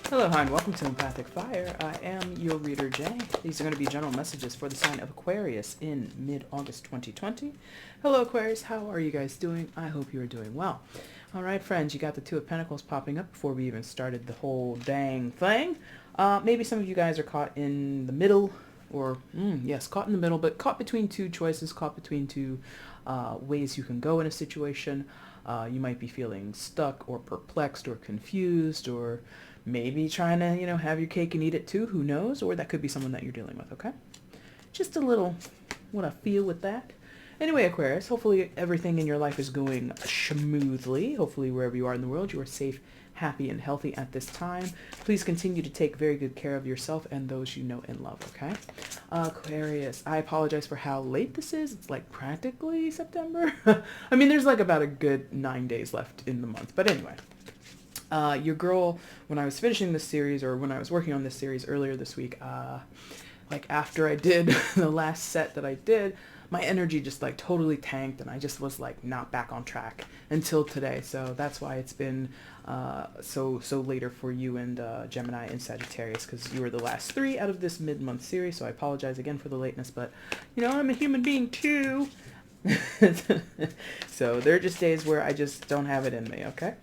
Hello, hi, and welcome to EmpathicFire. I am your reader, Jay. These are going to be general messages for the sign of Aquarius in mid-August 2020. Hello, Aquarius. How are you guys doing? I hope you are doing well. All right, friends, you got the Two of Pentacles popping up before we even started the whole dang thing. Maybe some of you guys are caught in the middle, or, yes, caught in the middle, but caught between two choices, caught between two ways you can go in a situation. You might be feeling stuck or perplexed or confused, or maybe trying to, have your cake and eat it too. Who knows? Or that could be someone that you're dealing with, okay? Just a little what I feel with that. Anyway, Aquarius, hopefully everything in your life is going smoothly. Hopefully wherever you are in the world, you are safe, happy, and healthy at this time. Please continue to take very good care of yourself and those you know and love, okay? Aquarius, I apologize for how late this is. It's like practically September. I mean, there's like about a good 9 days left in the month. But anyway. Your girl, when I was finishing this series, or when I was working on this series earlier this week, like after I did the last set that I did, my energy just like totally tanked, and I just was like not back on track until today. So that's why it's been so later for you and Gemini and Sagittarius, because you were the last three out of this mid-month series. So I apologize again for the lateness, but I'm a human being too. So there are just days where I just don't have it in me, okay?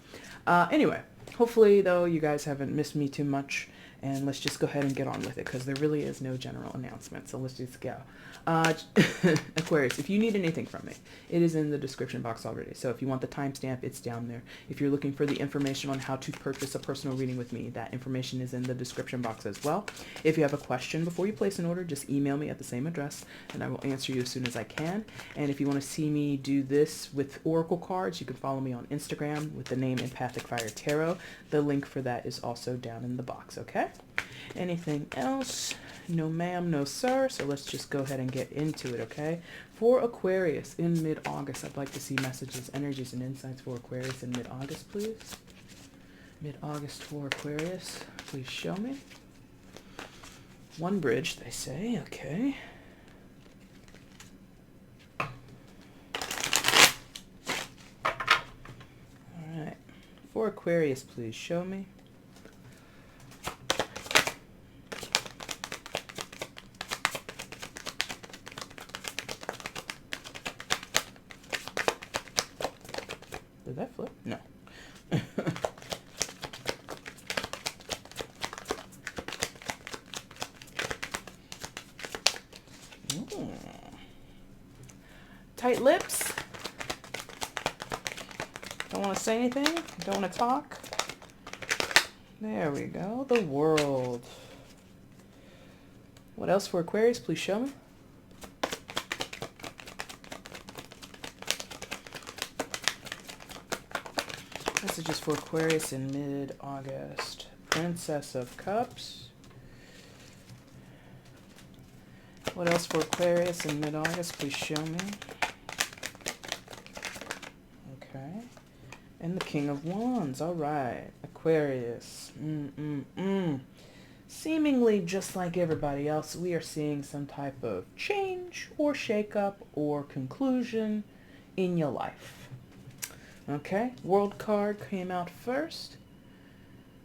Anyway, hopefully, though, you guys haven't missed me too much, and let's just go ahead and get on with it, because there really is no general announcement, so let's just go. Aquarius, if you need anything from me, it is in the description box already, so if you want the timestamp, it's down there. If you're looking for the information on how to purchase a personal reading with me, that information is in the description box as well. If you have a question before you place an order, just email me at the same address, and I will answer you as soon as I can. And if you want to see me do this with oracle cards, you can follow me on Instagram with the name EmpathicFire Tarot. The link for that is also down in the box, okay? Anything else? No ma'am, no sir. So let's just go ahead and get into it, okay? For Aquarius in mid-August, I'd like to see messages, energies, and insights for Aquarius in mid-August, please. Mid-August for Aquarius. Please show me. One bridge, they say. Okay. All right. For Aquarius, please show me. Did that flip? No. Tight lips. Don't want to say anything. Don't want to talk. There we go. The World. What else for Aquarius? Please show me. Messages for Aquarius in mid-August. Princess of Cups. What else for Aquarius in mid-August? Please show me. Okay. And the King of Wands. All right. Aquarius. Seemingly just like everybody else, we are seeing some type of change or shakeup or conclusion in your life. Okay, World card came out first.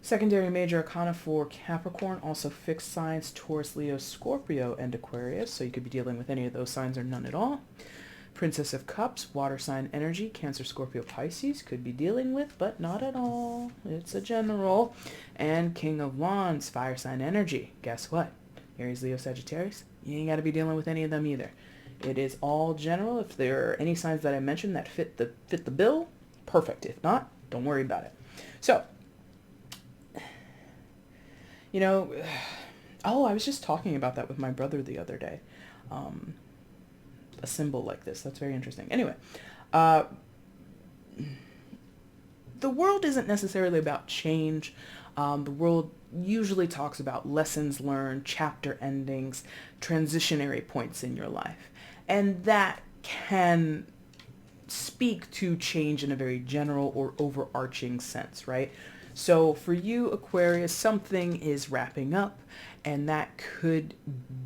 Secondary major arcana for Capricorn, also fixed signs, Taurus, Leo, Scorpio, and Aquarius. So you could be dealing with any of those signs or none at all. Princess of Cups, water sign energy, Cancer, Scorpio, Pisces. Could be dealing with, but not at all. It's a general. And King of Wands, fire sign energy. Guess what? Aries, Leo, Sagittarius. You ain't got to be dealing with any of them either. It is all general. If there are any signs that I mentioned that fit the bill, perfect. If not, don't worry about it. So, oh, I was just talking about that with my brother the other day. A symbol like this. That's very interesting. Anyway, the world isn't necessarily about change. The world usually talks about lessons learned, chapter endings, transitionary points in your life. And that can speak to change in a very general or overarching sense, right? So for you, Aquarius, something is wrapping up, and that could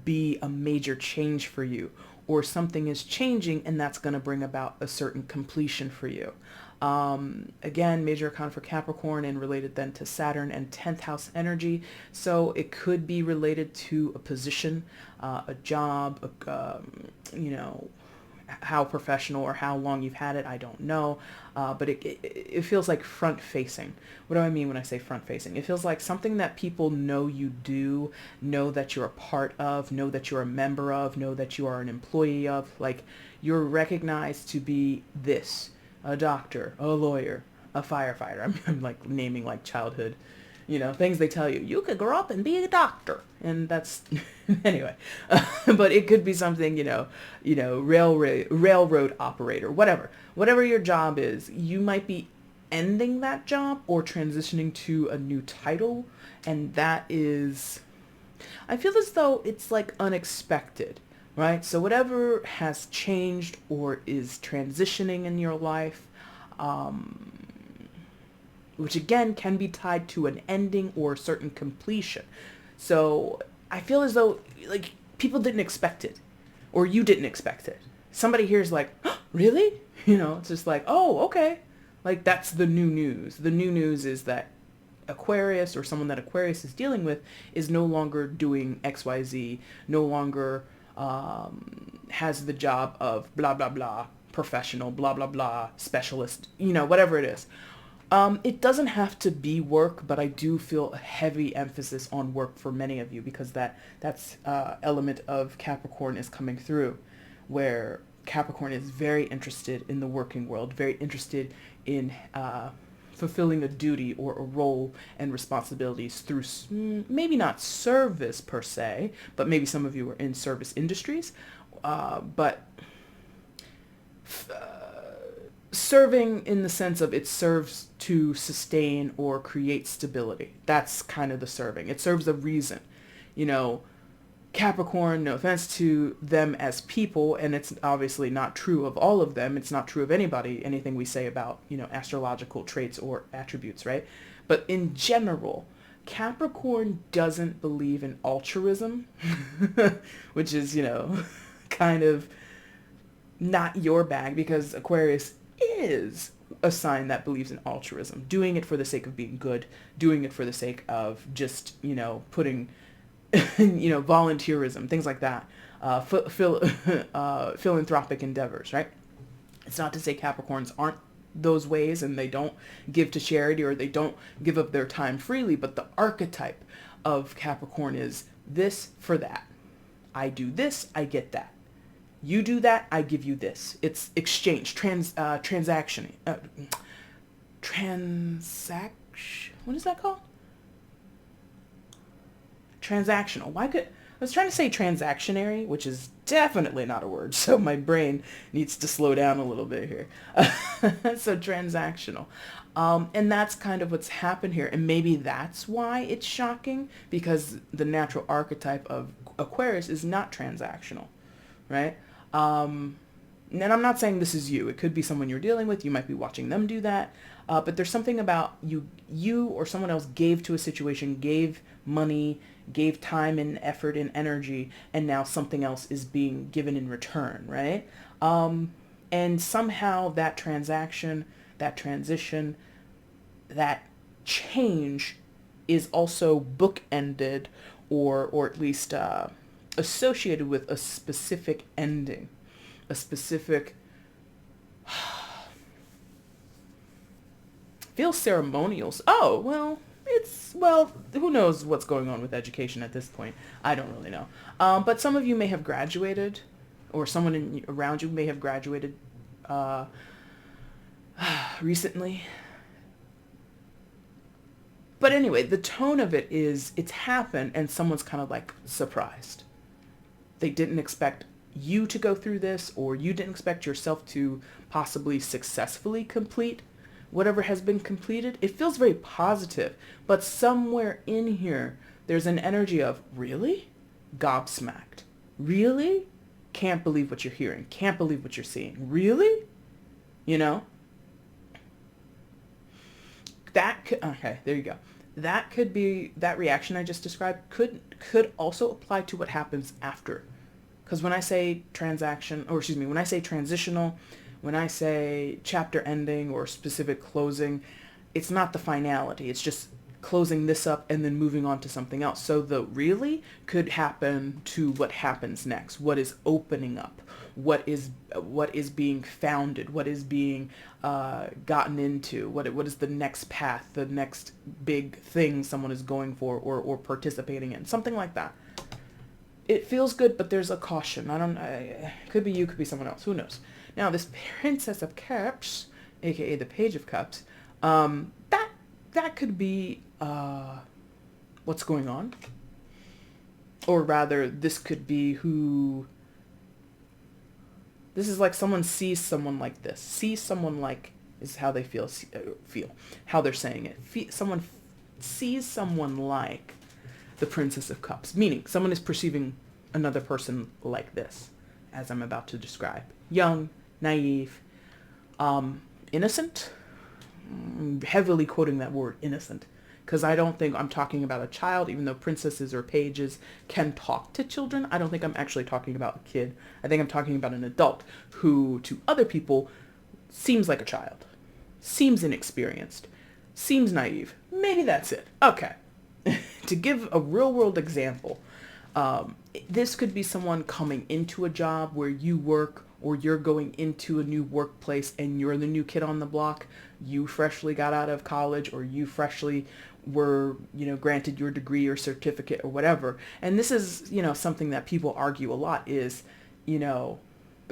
be a major change for you, or something is changing and that's going to bring about a certain completion for you. Again, major arcana for Capricorn and related then to Saturn and 10th house energy. So it could be related to a position, a job, you know, how professional or how long you've had it, I don't know. But it feels like front facing. What do I mean when I say front facing? It feels like something that people know you do, know that you're a part of, know that you're a member of, know that you are an employee of. Like you're recognized to be this, a doctor, a lawyer, a firefighter. I'm like naming like childhood, you know, things they tell you. You could grow up and be a doctor. And that's, anyway. But it could be something, you know, railroad operator, whatever your job is. You might be ending that job or transitioning to a new title. And that is, I feel as though it's like unexpected, right? So whatever has changed or is transitioning in your life, which again can be tied to an ending or a certain completion. So I feel as though like people didn't expect it or you didn't expect it. Somebody here is like, oh, really? You know, it's just like, oh, okay. Like that's the new news. The new news is that Aquarius or someone that Aquarius is dealing with is no longer doing XYZ, no longer has the job of blah, blah, blah, professional, blah, blah, blah, specialist, you know, whatever it is. It doesn't have to be work, but I do feel a heavy emphasis on work for many of you because that's element of Capricorn is coming through, where Capricorn is very interested in the working world, very interested in fulfilling a duty or a role and responsibilities through maybe not service per se, but maybe some of you are in service industries, but serving in the sense of it serves to sustain or create stability. That's kind of the serving. It serves a reason. You know, Capricorn, no offense to them as people, and it's obviously not true of all of them. It's not true of anybody, anything we say about, you know, astrological traits or attributes, right? But in general, Capricorn doesn't believe in altruism, which is, you know, kind of not your bag because Aquarius is a sign that believes in altruism, doing it for the sake of being good, doing it for the sake of just, you know, putting, you know, volunteerism, things like that, philanthropic endeavors, right? It's not to say Capricorns aren't those ways and they don't give to charity or they don't give up their time freely, but the archetype of Capricorn is this for that. I do this, I get that. You do that, I give you this. It's exchange, transaction. What is that called? Transactional. I was trying to say transactionary, which is definitely not a word, so my brain needs to slow down a little bit here. So transactional. And that's kind of what's happened here. And maybe that's why it's shocking, because the natural archetype of Aquarius is not transactional, right? And I'm not saying this is you. It could be someone you're dealing with. You might be watching them do that. But there's something about you or someone else gave to a situation, gave money, gave time and effort and energy, and now something else is being given in return, right? And somehow that transaction, that transition, that change is also bookended or at least associated with a specific ending, a specific, feels ceremonial. Oh, well, who knows what's going on with education at this point? I don't really know. But some of you may have graduated, or someone around you may have graduated recently. But anyway, the tone of it is it's happened and someone's kind of like surprised. They didn't expect you to go through this, or you didn't expect yourself to possibly successfully complete whatever has been completed. It feels very positive, but somewhere in here, there's an energy of, really? Gobsmacked. Really? Can't believe what you're hearing. Can't believe what you're seeing. Really? You know? Okay, there you go. That could be, that reaction I just described could also apply to what happens after. Because when I say when I say transitional, when I say chapter ending or specific closing, it's not the finality. It's just closing this up and then moving on to something else. So the really could happen to what happens next, what is opening up, what is being founded, what is being gotten into, what is the next path, the next big thing someone is going for or participating in, something like that. It feels good, but there's a caution. Could be you, could be someone else, who knows. Now this Princess of Cups, aka the Page of Cups, that could be what's going on. Or rather, this could be who... This is like someone sees someone like this. Sees someone like... is how they feel. How they're saying it. Someone sees someone like the Princess of Cups. Meaning, someone is perceiving another person like this, as I'm about to describe. Young, naive, innocent. Heavily quoting that word, innocent, because I don't think I'm talking about a child, even though princesses or pages can talk to children. I don't think I'm actually talking about a kid. I think I'm talking about an adult who, to other people, seems like a child, seems inexperienced, seems naive. Maybe that's it. Okay. To give a real-world example, this could be someone coming into a job where you work, or you're going into a new workplace and you're the new kid on the block. You freshly got out of college, or you freshly were, granted your degree or certificate or whatever. And this is, something that people argue a lot is, the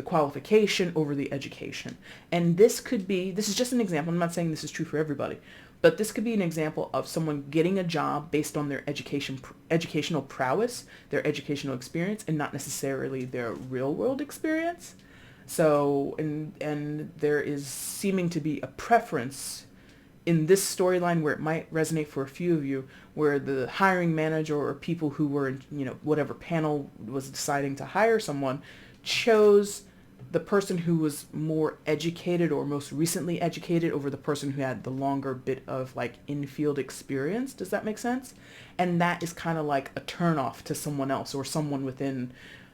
qualification over the education. And this is just an example. I'm not saying this is true for everybody, but this could be an example of someone getting a job based on their educational prowess, their educational experience, and not necessarily their real world experience. So, and there is seeming to be a preference in this storyline where it might resonate for a few of you, where the hiring manager or people who were in, whatever panel was deciding to hire someone chose the person who was more educated or most recently educated over the person who had the longer bit of like in-field experience. Does that make sense? And that is kind of like a turnoff to someone else or someone within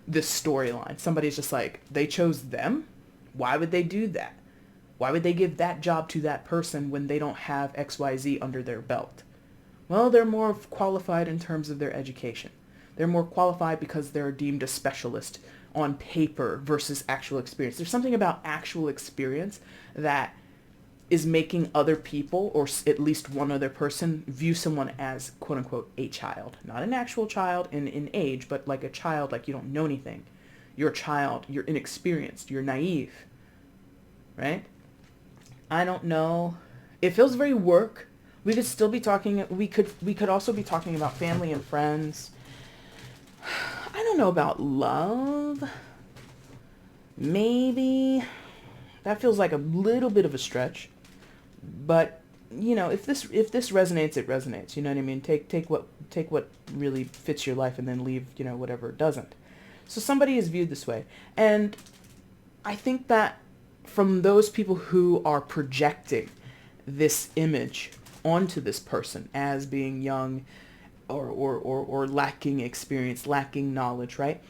this storyline. Somebody's just like, they chose them? Why would they do that? Why would they give that job to that person when they don't have XYZ under their belt? Well, they're more qualified in terms of their education. They're more qualified because they're deemed a specialist on paper versus actual experience. There's something about actual experience that is making other people, or at least one other person, view someone as quote unquote a child. Not an actual child in age, but like a child, like you don't know anything. You're a child, you're inexperienced, you're naive, right? I don't know. It feels very work. We could still be talking, we could also be talking about family and friends. I don't know about love. Maybe. That feels like a little bit of a stretch. But, if this resonates, it resonates. You know what I mean? Take what really fits your life and then leave, whatever doesn't. So somebody is viewed this way. And I think that from those people who are projecting this image onto this person as being young or lacking experience, lacking knowledge, right?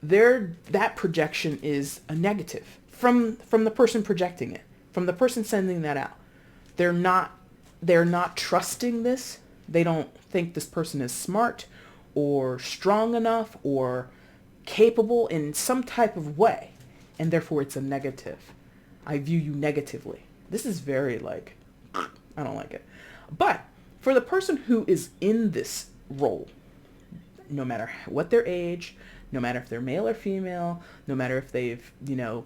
That projection is a negative from the person projecting it, from the person sending that out. They're not trusting this. They don't think this person is smart or strong enough or capable in some type of way, and therefore it's a negative. I view you negatively. This is very I don't like it. But for the person who is in this role, no matter what their age, no matter if they're male or female, no matter if they've,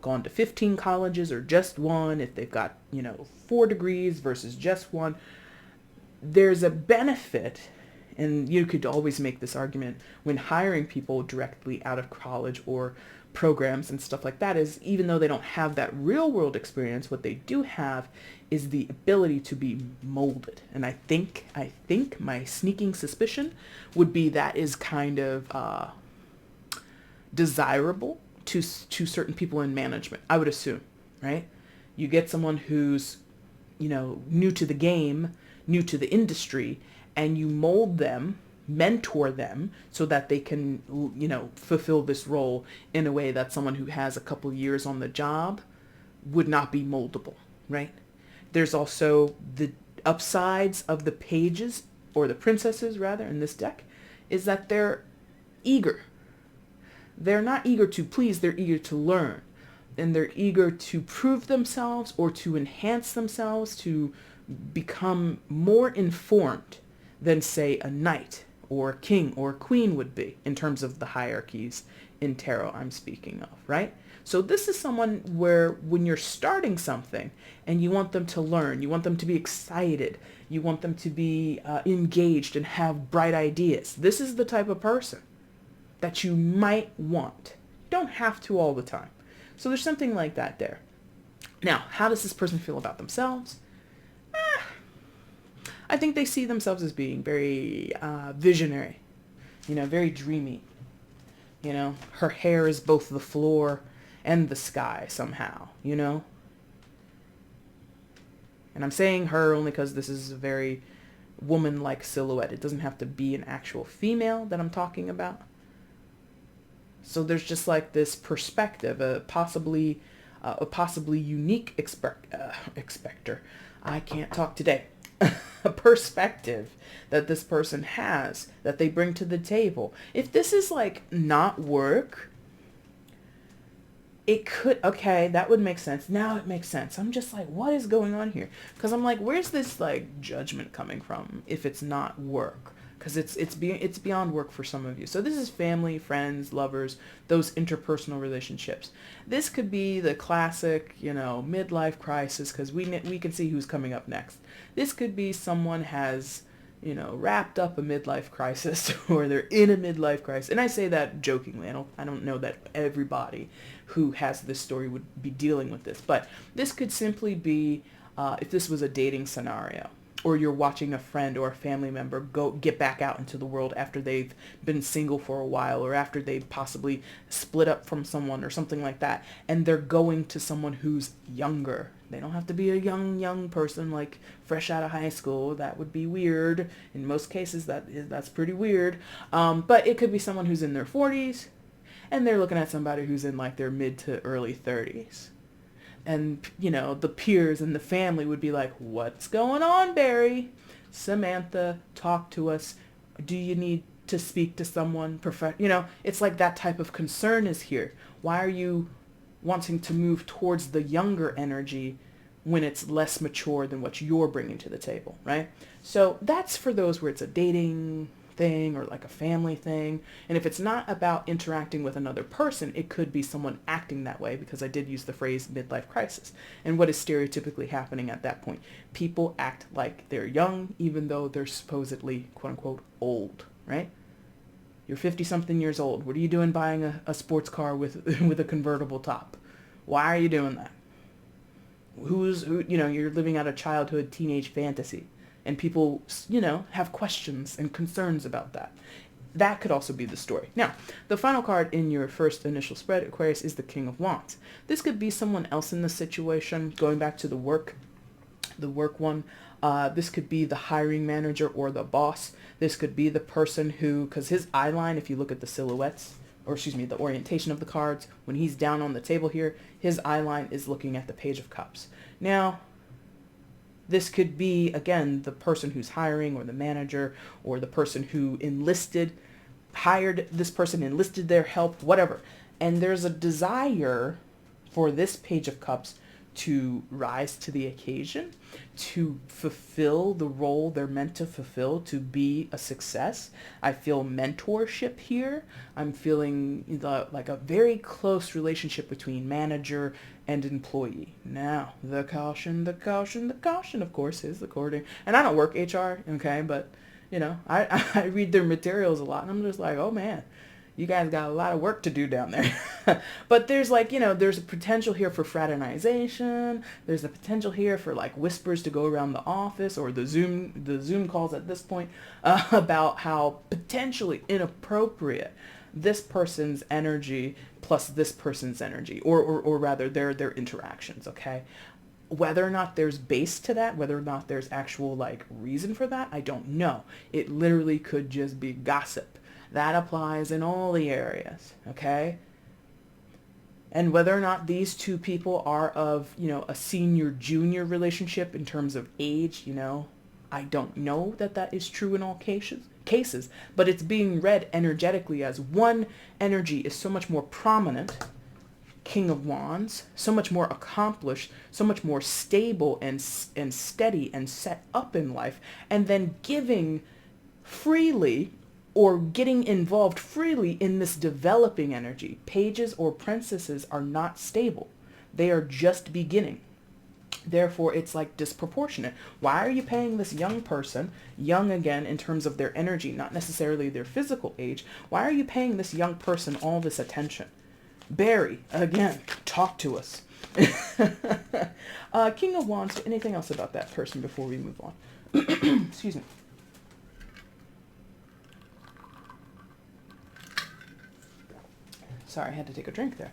gone to 15 colleges or just one, if they've got, 4 degrees versus just one, there's a benefit, and you could always make this argument when hiring people directly out of college or programs and stuff like that, is even though they don't have that real world experience, what they do have is the ability to be molded. And I think my sneaking suspicion would be that is kind of desirable to certain people in management, I would assume, right? You get someone who's, new to the game, new to the industry, and you mold them, mentor them so that they can, fulfill this role in a way that someone who has a couple years on the job would not be moldable, right? There's also the upsides of the pages, or the princesses rather, in this deck, is that they're eager. They're not eager to please, they're eager to learn. And they're eager to prove themselves or to enhance themselves, to become more informed than, say, a knight or a king or a queen would be, in terms of the hierarchies in tarot I'm speaking of, right? So this is someone where when you're starting something and you want them to learn, you want them to be excited, you want them to be engaged and have bright ideas. This is the type of person that you might want. You don't have to all the time. So there's something like that there. Now, how does this person feel about themselves? I think they see themselves as being very visionary, very dreamy. Her hair is both the floor and the sky somehow, And I'm saying her only because this is a very woman-like silhouette. It doesn't have to be an actual female that I'm talking about. So there's just like this perspective, a possibly unique expector. I can't talk today. A perspective that this person has, that they bring to the table. If this is like not work, it could, okay, that would make sense. Now it makes sense. I'm just like, what is going on here? Because I'm like, where's this like judgment coming from if it's not work? Because it's beyond work for some of you. So this is family, friends, lovers, those interpersonal relationships. This could be the classic, midlife crisis, because we can see who's coming up next. This could be someone has, wrapped up a midlife crisis, or they're in a midlife crisis. And I say that jokingly. I don't know that everybody who has this story would be dealing with this. But this could simply be, if this was a dating scenario, or you're watching a friend or a family member get back out into the world after they've been single for a while, or after they've possibly split up from someone or something like that, and they're going to someone who's younger. They don't have to be a young person like fresh out of high school. That would be weird. In most cases, that's pretty weird. But it could be someone who's in their 40s, and they're looking at somebody who's in like their mid to early 30s. And, the peers and the family would be like, what's going on, Barry? Samantha, talk to us. Do you need to speak to someone? It's like that type of concern is here. Why are you wanting to move towards the younger energy when it's less mature than what you're bringing to the table, right? So that's for those where it's a dating thing or like a family thing. And if it's not about interacting with another person, it could be someone acting that way, because I did use the phrase midlife crisis. And what is stereotypically happening at that point? People act like they're young, even though they're supposedly, quote unquote, old, right? You're 50 something years old. What are you doing buying a sports car with a convertible top? Why are you doing that? You're living out a childhood teenage fantasy. And people, have questions and concerns about that. That could also be the story. Now, the final card in your first initial spread, Aquarius, is the King of Wands. This could be someone else in the situation, going back to the work one. This could be the hiring manager or the boss. This could be the person who, because his eye line, if you look at the silhouettes, the orientation of the cards, when he's down on the table here, his eye line is looking at the Page of Cups. Now, this could be, again, the person who's hiring, or the manager, or the person who hired this person, enlisted their help, whatever. And there's a desire for this Page of Cups to rise to the occasion, to fulfill the role they're meant to fulfill, to be a success. I feel mentorship here. I'm feeling like a very close relationship between manager and employee. Now, the caution, of course, is the courting. And I don't work HR, okay, but, I read their materials a lot, and I'm just like, oh man, you guys got a lot of work to do down there. But there's there's a potential here for fraternization. There's a potential here for like whispers to go around the office, or the Zoom calls at this point, about how potentially inappropriate this person's energy plus this person's energy, or rather their interactions, okay? Whether or not there's base to that, whether or not there's actual like reason for that, I don't know. It literally could just be gossip. That applies in all the areas, okay? And whether or not these two people are of, a senior-junior relationship in terms of age, I don't know that that is true in all cases, but it's being read energetically as one energy is so much more prominent, King of Wands, so much more accomplished, so much more stable and steady and set up in life, and then giving freely or getting involved freely in this developing energy. Pages or princesses are not stable. They are just beginning. Therefore, it's like disproportionate. Why are you paying this young person, young again in terms of their energy, not necessarily their physical age, why are you paying this young person all this attention? Barry, again, talk to us. King of Wands, anything else about that person before we move on? Excuse me. Sorry, I had to take a drink there.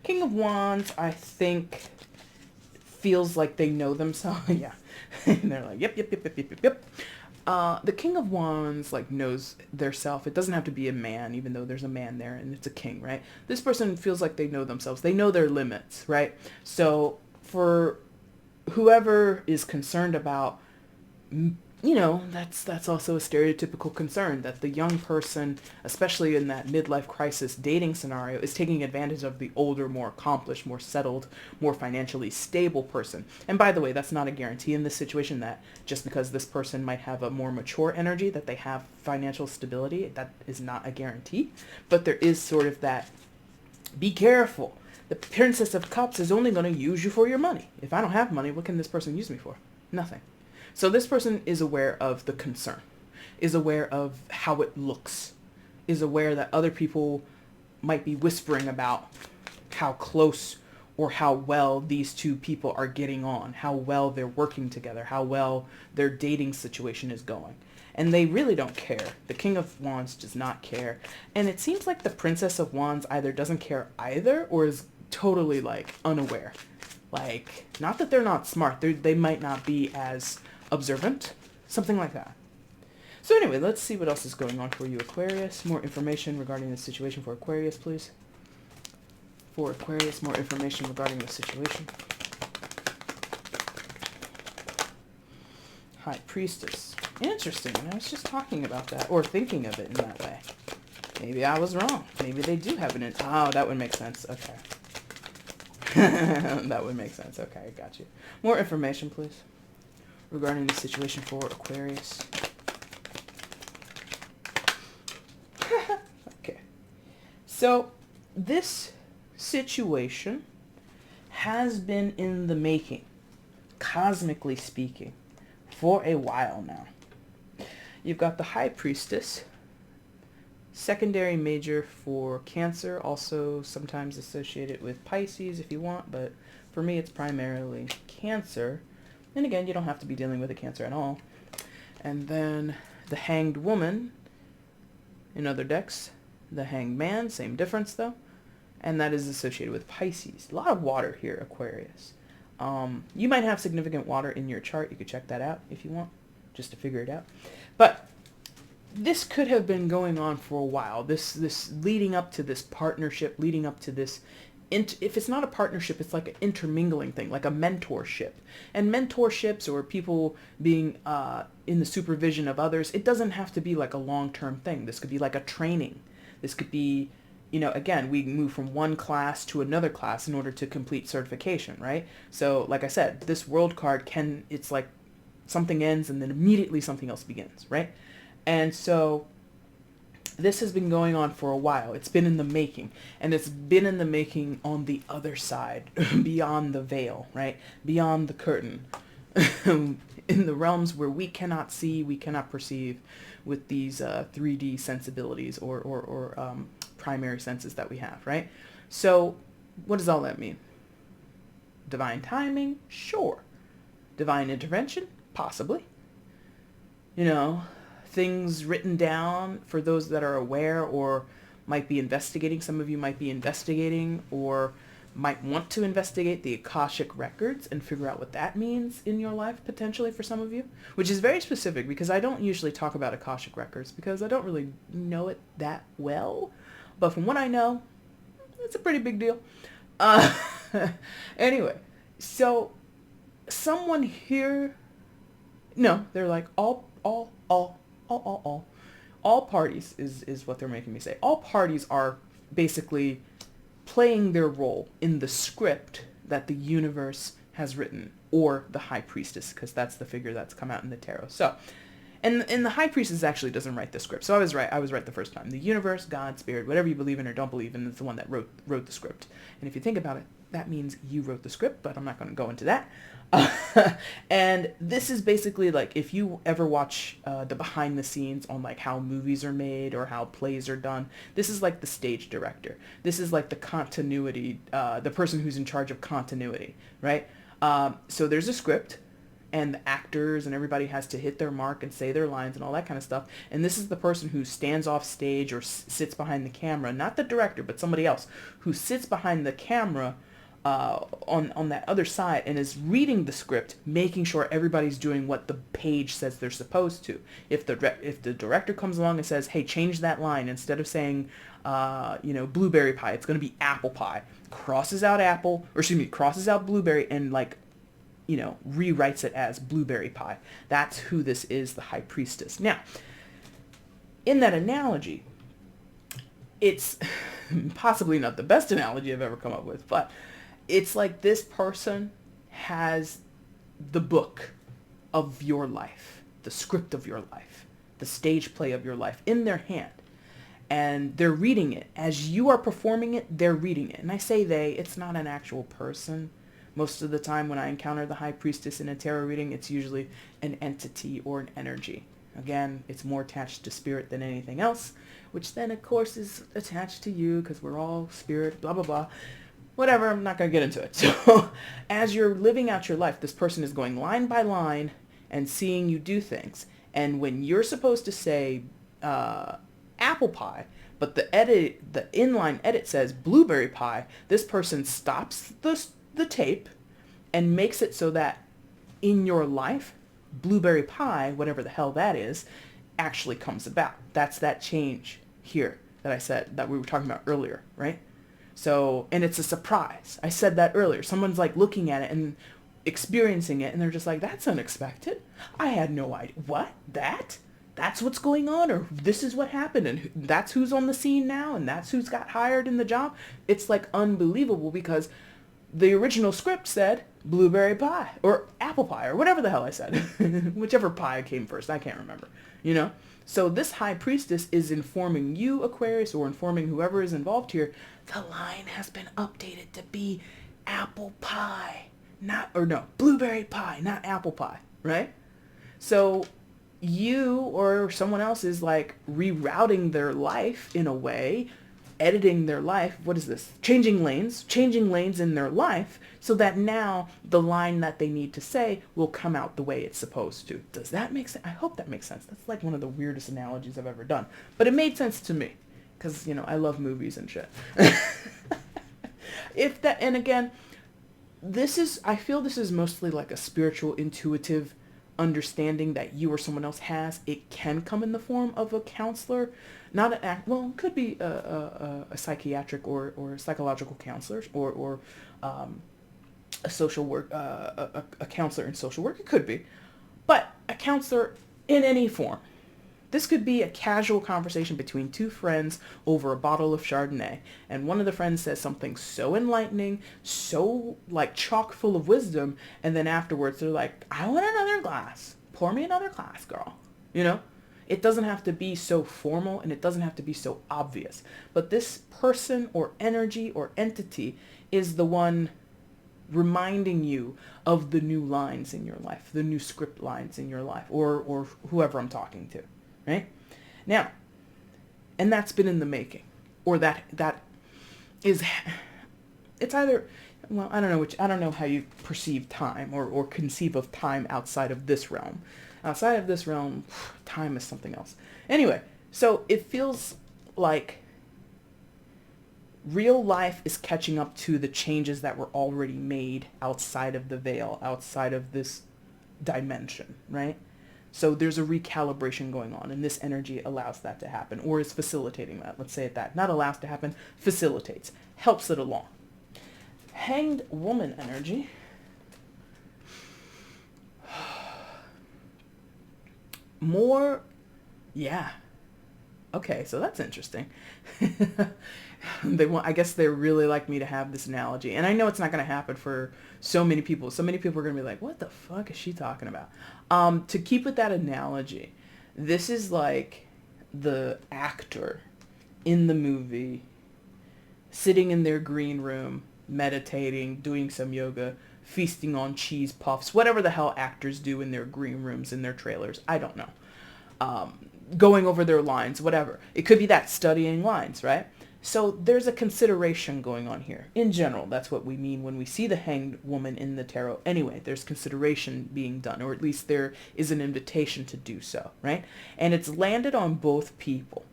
King of Wands, I think, feels like they know themselves. Yeah. And they're like, yep. The King of Wands, knows their self. It doesn't have to be a man, even though there's a man there and it's a king, right? This person feels like they know themselves. They know their limits, right? So for whoever is concerned about, that's also a stereotypical concern, that the young person, especially in that midlife crisis dating scenario, is taking advantage of the older, more accomplished, more settled, more financially stable person. And by the way, that's not a guarantee in this situation that just because this person might have a more mature energy that they have financial stability. That is not a guarantee. But there is sort of that, be careful. The Princess of Cups is only going to use you for your money. If I don't have money, what can this person use me for? Nothing. So this person is aware of the concern, is aware of how it looks, is aware that other people might be whispering about how close or how well these two people are getting on, how well they're working together, how well their dating situation is going. And they really don't care. The King of Wands does not care. And it seems like the Princess of Wands either doesn't care either or is totally unaware. Not that they're not smart. They might not be as observant, something like that. So anyway, let's see what else is going on for you, Aquarius. More information regarding the situation for Aquarius, please. For Aquarius, more information regarding the situation. High Priestess. Interesting. I was just talking about that, or thinking of it in that way. Maybe I was wrong. Maybe they do have an... Oh, that would make sense. Okay. That would make sense. Okay, I got you. More information, please, regarding the situation for Aquarius. Okay. So, this situation has been in the making, cosmically speaking, for a while now. You've got the High Priestess, secondary major for Cancer, also sometimes associated with Pisces if you want, but for me it's primarily Cancer. And again, you don't have to be dealing with a Cancer at all. And then the Hanged Woman in other decks. The Hanged Man, same difference though. And that is associated with Pisces. A lot of water here, Aquarius. You might have significant water in your chart. You could check that out if you want, just to figure it out. But this could have been going on for a while. This leading up to this partnership, leading up to this... If it's not a partnership, it's like an intermingling thing, like a mentorship. And mentorships or people being in the supervision of others, it doesn't have to be like a long-term thing. This could be like a training. This could be, again, we move from one class to another class in order to complete certification, right? So, like I said, this world card it's like something ends and then immediately something else begins, right? And so this has been going on for a while. It's been in the making, and it's been in the making on the other side, beyond the veil, right? Beyond the curtain, in the realms where we cannot see, we cannot perceive with these 3D sensibilities or primary senses that we have, right? So what does all that mean? Divine timing? Sure. Divine intervention? Possibly. Things written down for those that are aware or might be investigating. Some of you might be investigating or might want to investigate the Akashic records and figure out what that means in your life, potentially for some of you, which is very specific because I don't usually talk about Akashic records because I don't really know it that well. But from what I know, it's a pretty big deal. Anyway, so someone here, no, they're like all parties is what they're making me say. All parties are basically playing their role in the script that the universe has written, or the high priestess, because that's the figure that's come out in the tarot. So, and the high priestess actually doesn't write the script. So I was right the first time. The universe, God, spirit, whatever you believe in or don't believe in, is the one that wrote the script. And if you think about it, that means you wrote the script, but I'm not going to go into that. And this is basically like, if you ever watch the behind the scenes on like how movies are made or how plays are done, this is like the stage director. This is like the continuity, the person who's in charge of continuity, right? So there's a script, and the actors and everybody has to hit their mark and say their lines and all that kind of stuff. And this is the person who stands off stage or sits behind the camera, not the director, but somebody else who sits behind the camera on that other side and is reading the script, making sure everybody's doing what the page says they're supposed to. If the director comes along and says, hey, change that line, instead of saying, blueberry pie, it's going to be apple pie, crosses out blueberry and rewrites it as blueberry pie. That's who this is, the high priestess. Now, in that analogy, it's possibly not the best analogy I've ever come up with, but it's like this person has the book of your life, the script of your life, the stage play of your life in their hand. And they're reading it. As you are performing it, they're reading it. And I say they, it's not an actual person. Most of the time when I encounter the high priestess in a tarot reading, it's usually an entity or an energy. Again, it's more attached to spirit than anything else, which then of course is attached to you because we're all spirit, blah, blah, blah. Whatever, I'm not going to get into it. So as you're living out your life, this person is going line by line and seeing you do things. And when you're supposed to say apple pie, but the inline edit says blueberry pie, this person stops the tape and makes it so that in your life, blueberry pie, whatever the hell that is, actually comes about. That's that change here that I said that we were talking about earlier, right? So, and it's a surprise. I said that earlier. Someone's like looking at it and experiencing it and they're just like, that's unexpected. I had no idea. What? That's what's going on, or this is what happened, and that's who's on the scene now, and that's who's got hired in the job. It's like unbelievable because the original script said blueberry pie or apple pie or whatever the hell I said. Whichever pie came first, I can't remember, So this high priestess is informing you, Aquarius, or informing whoever is involved here, the line has been updated to be apple pie, blueberry pie, not apple pie, right? So you or someone else is like rerouting their life in a way, editing their life. What is this? Changing lanes in their life so that now the line that they need to say will come out the way it's supposed to. Does that make sense? I hope that makes sense. That's like one of the weirdest analogies I've ever done. But it made sense to me because, I love movies and shit. And again, I feel this is mostly like a spiritual, intuitive understanding that you or someone else has. It can come in the form of a counselor, not it could be a psychiatric or psychological counselor or a social work, a counselor in social work. It could be, but a counselor in any form. This could be a casual conversation between two friends over a bottle of Chardonnay, and one of the friends says something so enlightening, so like chock full of wisdom, and then afterwards they're like, I want another glass. Pour me another glass, girl. It doesn't have to be so formal and it doesn't have to be so obvious. But this person or energy or entity is the one reminding you of the new lines in your life, the new script lines in your life, or whoever I'm talking to. Right? Now, and that's been in the making, or that is, it's either, I don't know how you perceive time or conceive of time outside of this realm. Outside of this realm, time is something else. Anyway, so it feels like Real life is catching up to the changes that were already made outside of the veil, outside of this dimension, right? So there's a recalibration going on, and this energy allows that to happen, or is facilitating that. Let's say it that. Not allows to happen, facilitates, helps it along. Hanged woman energy. More, yeah. Okay, so that's interesting. I guess they really like me to have this analogy. And I know it's not going to happen for so many people. So many people are going to be like, what the fuck is she talking about? To keep with that analogy, this is like the actor in the movie sitting in their green room, meditating, doing some yoga, feasting on cheese puffs, whatever the hell actors do in their green rooms, in their trailers. I don't know. Going over their lines, whatever. It could be that, studying lines, right? So there's a consideration going on here. In general, that's what we mean when we see the hanged woman in the tarot. Anyway, there's consideration being done, or at least there is an invitation to do so, right? And it's landed on both people.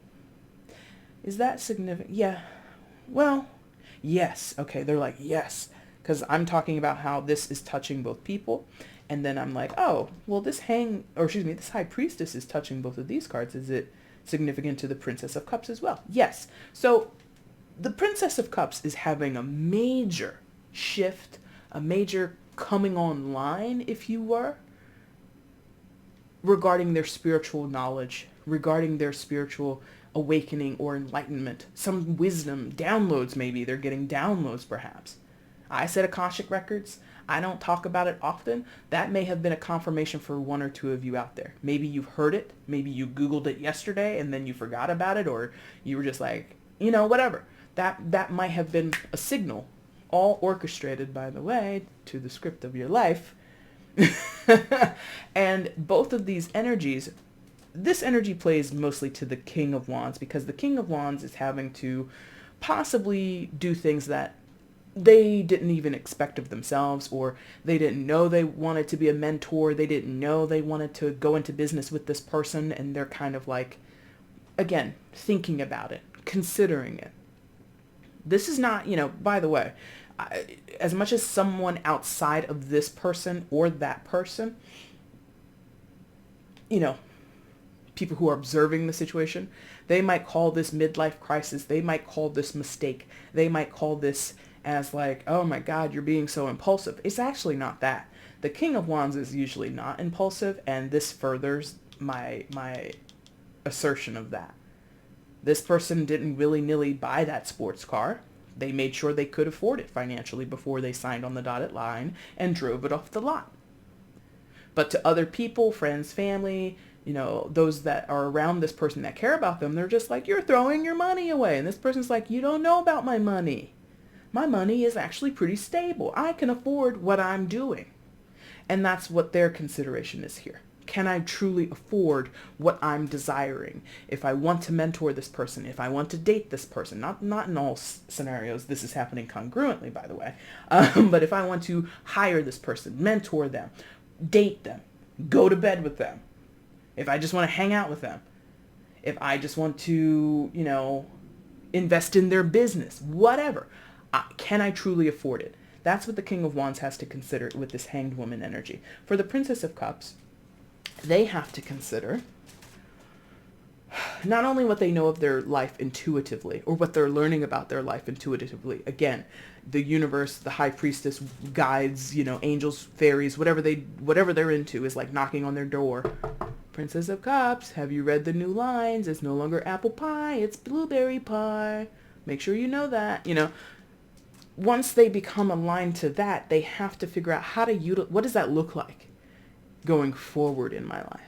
Is that significant? Yeah. Well, yes. Okay, they're like, yes. Because I'm talking about how this is touching both people. And then I'm like, oh, well, this High Priestess is touching both of these cards. Is it significant to the Princess of Cups as well? Yes. So the Princess of Cups is having a major shift, a major coming online, if you were, regarding their spiritual knowledge, regarding their spiritual awakening or enlightenment, some wisdom, downloads maybe. They're getting downloads perhaps. I said Akashic Records. I don't talk about it often. That may have been a confirmation for one or two of you out there. Maybe you've heard it. Maybe you Googled it yesterday and then you forgot about it, or you were just like, whatever. That might have been a signal, all orchestrated, by the way, to the script of your life. And both of these energies, this energy plays mostly to the King of Wands, because the King of Wands is having to possibly do things that they didn't even expect of themselves, or they didn't know they wanted to be a mentor. They didn't know they wanted to go into business with this person, and they're kind of like, again, thinking about it, considering it. This is not, by the way, as much as someone outside of this person or that person, people who are observing the situation, they might call this midlife crisis. They might call this mistake. They might call this as like, oh my God, you're being so impulsive. It's actually not that. The King of Wands is usually not impulsive, and this furthers my assertion of that. This person didn't willy-nilly buy that sports car. They made sure they could afford it financially before they signed on the dotted line and drove it off the lot. But to other people, friends, family, those that are around this person that care about them, they're just like, you're throwing your money away. And this person's like, you don't know about my money. My money is actually pretty stable. I can afford what I'm doing. And that's what their consideration is here. Can I truly afford what I'm desiring? If I want to mentor this person, if I want to date this person, not in all scenarios, this is happening congruently, by the way, but if I want to hire this person, mentor them, date them, go to bed with them, if I just want to hang out with them, if I just want to, invest in their business, whatever, can I truly afford it? That's what the King of Wands has to consider with this Hanged Woman energy. For the Princess of Cups, they have to consider not only what they know of their life intuitively, or what they're learning about their life intuitively. Again, the universe, the High Priestess, guides, angels, fairies, whatever they're into is like knocking on their door. Princess of Cups, have you read the new lines? It's no longer apple pie, it's blueberry pie. Make sure you know that. Once they become aligned to that, they have to figure out how to what does that look like going forward in my life?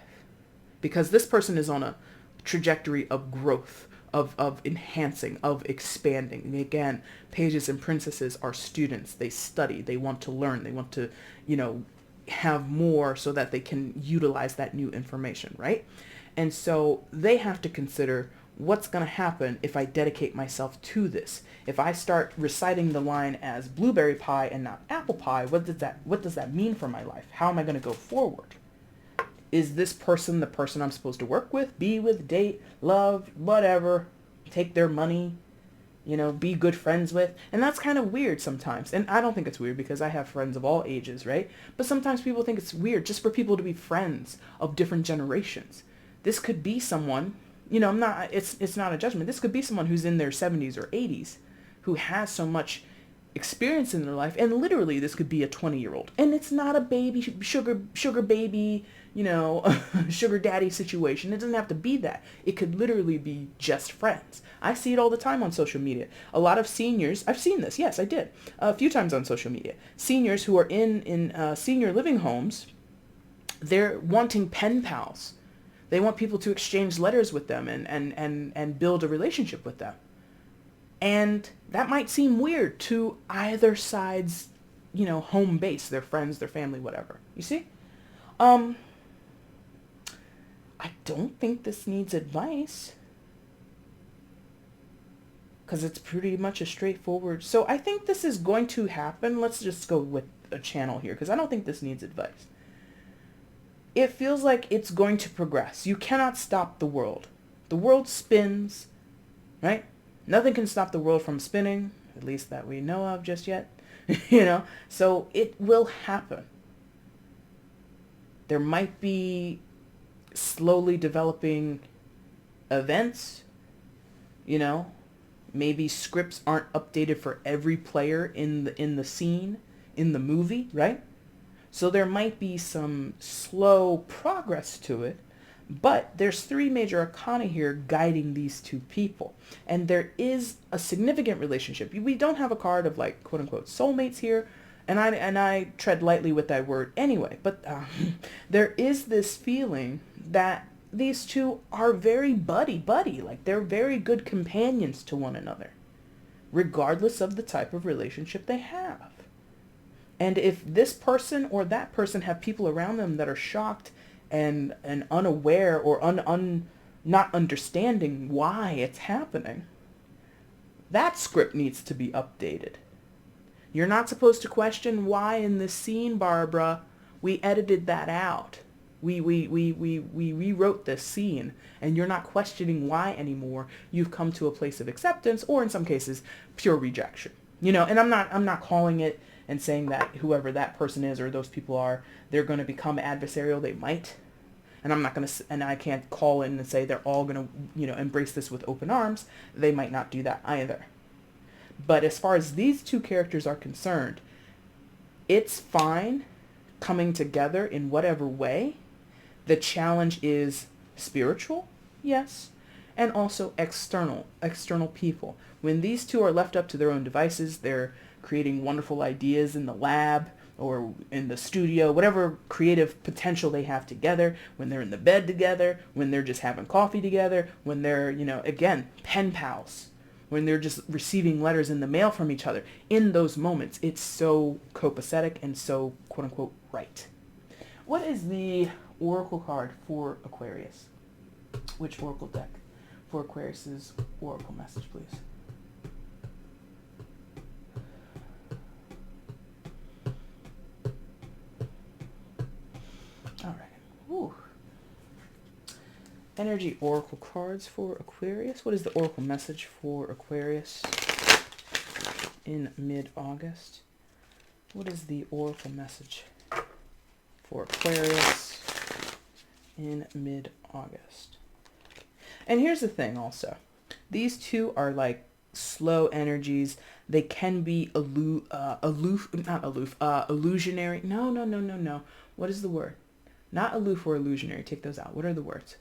Because this person is on a trajectory of growth, of enhancing, of expanding. And again, pages and princesses are students. They study. They want to learn. They want to, have more so that they can utilize that new information, right? And so they have to consider what's going to happen if I dedicate myself to this. If I start reciting the line as blueberry pie and not apple pie, what does that mean for my life? How am I going to go forward? Is this person the person I'm supposed to work with, be with, date, love, whatever, take their money, you know, be good friends with. And that's kind of weird sometimes. And I don't think it's weird because I have friends of all ages, right? But sometimes people think it's weird just for people to be friends of different generations. This could be someone, you know, it's not a judgment. This could be someone who's in their 70s or 80s who has so much experience in their life, and literally this could be a 20-year-old, and it's not a baby sugar baby, you know, sugar daddy situation. It doesn't have to be that. It could literally be just friends. I see it all the time on social media. A lot of seniors, I've seen this, yes, I did a few times on social media. Seniors who are in senior living homes, they're wanting pen pals. They want people to exchange letters with them and build a relationship with them. And that might seem weird to either side's, you know, home base, their friends, their family, whatever. You see? I don't think this needs advice, because it's pretty much a straightforward. So I think this is going to happen. Let's just go with a channel here, because I don't think this needs advice. It feels like it's going to progress. You cannot stop the world. The world spins, right? Nothing can stop the world from spinning, at least that we know of just yet, you know? So it will happen. There might be slowly developing events, you know? Maybe scripts aren't updated for every player in the scene, in the movie, right? So there might be some slow progress to it. But there's three major arcana here guiding these two people. And there is a significant relationship. We don't have a card of, like, quote unquote soulmates here. And I tread lightly with that word anyway. But there is this feeling that these two are very buddy-buddy. Like, they're very good companions to one another, regardless of the type of relationship they have. And if this person or that person have people around them that are shocked and unaware or not understanding why it's happening, that script needs to be updated. You're not supposed to question why in this scene, Barbara. We edited that out. We rewrote this scene, and you're not questioning why anymore. You've come to a place of acceptance, or in some cases, pure rejection. You know, and I'm not calling it and saying that whoever that person is or those people are, they're going to become adversarial. They might. And I'm not going to, and I can't call in and say they're all going to, you know, embrace this with open arms. They might not do that either. But as far as these two characters are concerned, it's fine coming together in whatever way. The challenge is spiritual, yes, and also external people. When these two are left up to their own devices, they're creating wonderful ideas in the lab or in the studio, whatever creative potential they have together, when they're in the bed together, when they're just having coffee together, when they're, you know, again, pen pals, when they're just receiving letters in the mail from each other. In those moments, it's so copacetic and so, quote unquote, right. What is the oracle card for Aquarius? Which oracle deck for Aquarius's oracle message, please? All right. Ooh. Energy oracle cards for Aquarius. What is the oracle message for Aquarius in mid-August? What is the oracle message for Aquarius in mid-August? And here's the thing also. These two are like slow energies. They can be illusionary. No. What is the word? Not aloof or illusionary. Take those out. What are the words?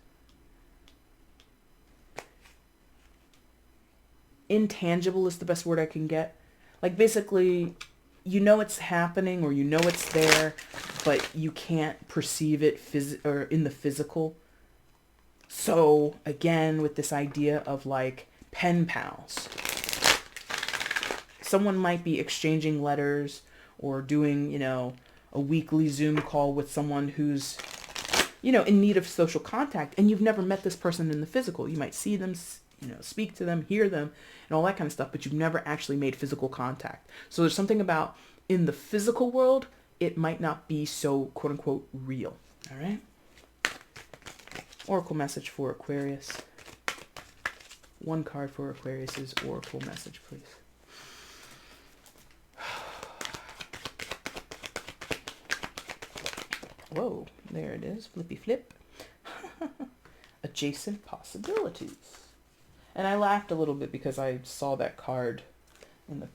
Intangible is the best word I can get. Like, basically, you know it's happening or you know it's there, but you can't perceive it or in the physical. So, again, with this idea of, like, pen pals. Someone might be exchanging letters or doing, you know, a weekly Zoom call with someone who's, you know, in need of social contact, and you've never met this person in the physical. You might see them, you know, speak to them, hear them, and all that kind of stuff, but you've never actually made physical contact. So there's something about in the physical world, it might not be so, quote unquote, real. All right. Oracle message for Aquarius one card for Aquarius's oracle message, please. Whoa, there it is. Flippy flip. Adjacent possibilities. And I laughed a little bit because I saw that card in the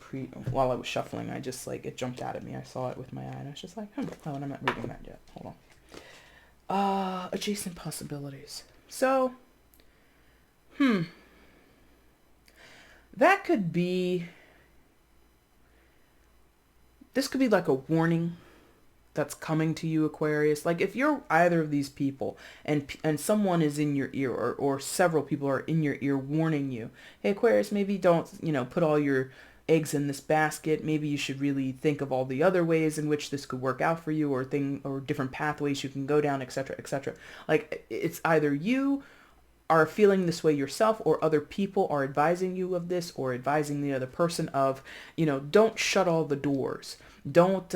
while I was shuffling. I just like, it jumped out at me. I saw it with my eye and I was just like, oh, and I'm not reading that yet. Hold on. Adjacent possibilities. So, that could be, this could be like a warning that's coming to you, Aquarius. Like if you're either of these people and someone is in your ear, or several people are in your ear warning you, hey Aquarius, maybe don't, put all your eggs in this basket. Maybe you should really think of all the other ways in which this could work out for you, or different pathways you can go down, etc., etc. Like it's either you are feeling this way yourself, or other people are advising you of this, or advising the other person of, don't shut all the doors. Don't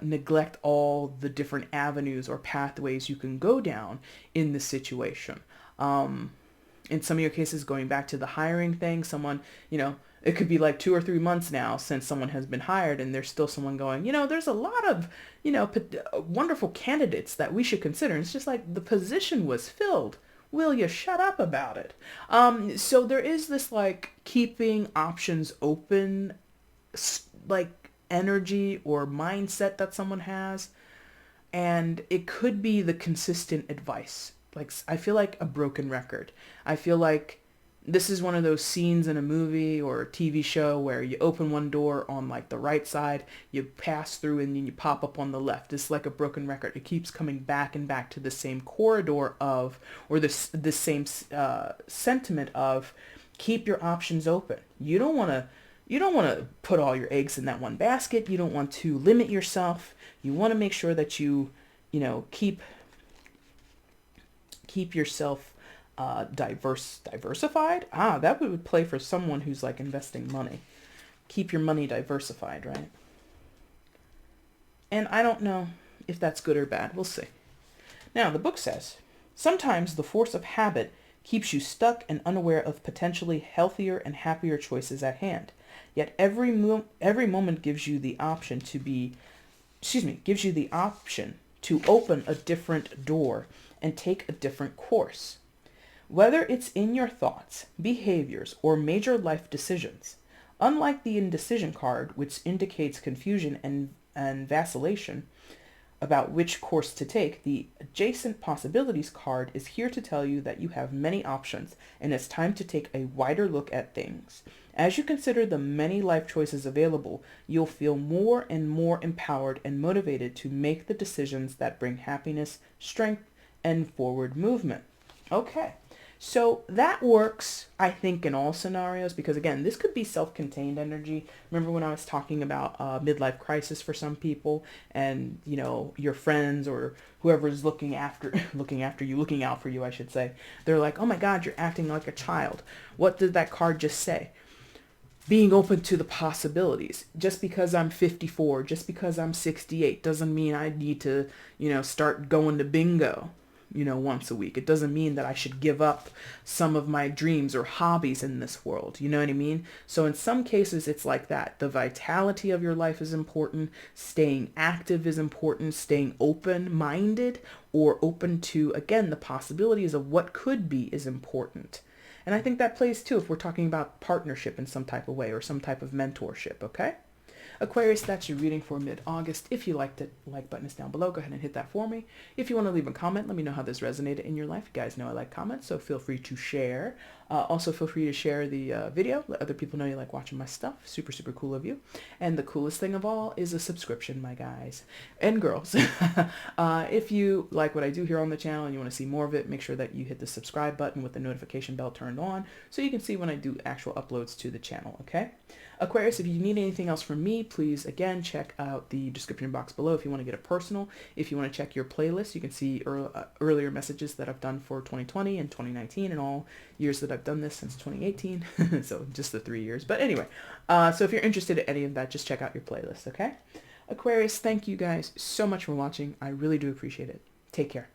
neglect all the different avenues or pathways you can go down in this situation. In some of your cases, going back to the hiring thing, someone, it could be like 2 or 3 months now since someone has been hired, and there's still someone going, there's a lot of, wonderful candidates that we should consider. And it's just like, the position was filled. Will you shut up about it? So there is this like keeping options open, like energy or mindset that someone has. And it could be the consistent advice. Like, I feel like a broken record. I feel like this is one of those scenes in a movie or a TV show where you open one door on like the right side, you pass through, and then you pop up on the left. It's like a broken record. It keeps coming back and back to the same corridor of, or the same sentiment of, keep your options open. You don't want to put all your eggs in that one basket. You don't want to limit yourself. You want to make sure that you keep yourself diversified. That would play for someone who's like investing money. Keep your money diversified, right? And I don't know if that's good or bad. We'll see. Now, the book says, sometimes the force of habit keeps you stuck and unaware of potentially healthier and happier choices at hand. Yet every moment gives you the option to open a different door and take a different course. Whether it's in your thoughts, behaviors, or major life decisions, unlike the indecision card, which indicates confusion and vacillation about which course to take, the adjacent possibilities card is here to tell you that you have many options, and it's time to take a wider look at things. As you consider the many life choices available, you'll feel more and more empowered and motivated to make the decisions that bring happiness, strength, and forward movement. Okay. So that works, I think, in all scenarios, because again, this could be self-contained energy. Remember when I was talking about midlife crisis for some people, and your friends or whoever is looking out for you, I should say. They're like, oh my God, you're acting like a child. What did that card just say? Being open to the possibilities. Just because I'm 54, just because I'm 68, doesn't mean I need to, start going to bingo, once a week. It doesn't mean that I should give up some of my dreams or hobbies in this world. You know what I mean? So in some cases, it's like that. The vitality of your life is important. Staying active is important. Staying open-minded or open to, again, the possibilities of what could be is important. And I think that plays too if we're talking about partnership in some type of way, or some type of mentorship, okay? Aquarius, that's your reading for mid-August. If you liked it, like button is down below. Go ahead and hit that for me. If you want to leave a comment, let me know how this resonated in your life. You guys know I like comments, so feel free to share. Also, feel free to share the video. Let other people know you like watching my stuff. Super, super cool of you. And the coolest thing of all is a subscription, my guys and girls. If you like what I do here on the channel and you want to see more of it, make sure that you hit the subscribe button with the notification bell turned on so you can see when I do actual uploads to the channel, okay? Aquarius, if you need anything else from me, please, again, check out the description box below if you want to get a personal. If you want to check your playlist, you can see earlier messages that I've done for 2020 and 2019 and all years that I've done this since 2018. So just the 3 years. But anyway, so if you're interested in any of that, just check out your playlist, okay? Aquarius, thank you guys so much for watching. I really do appreciate it. Take care.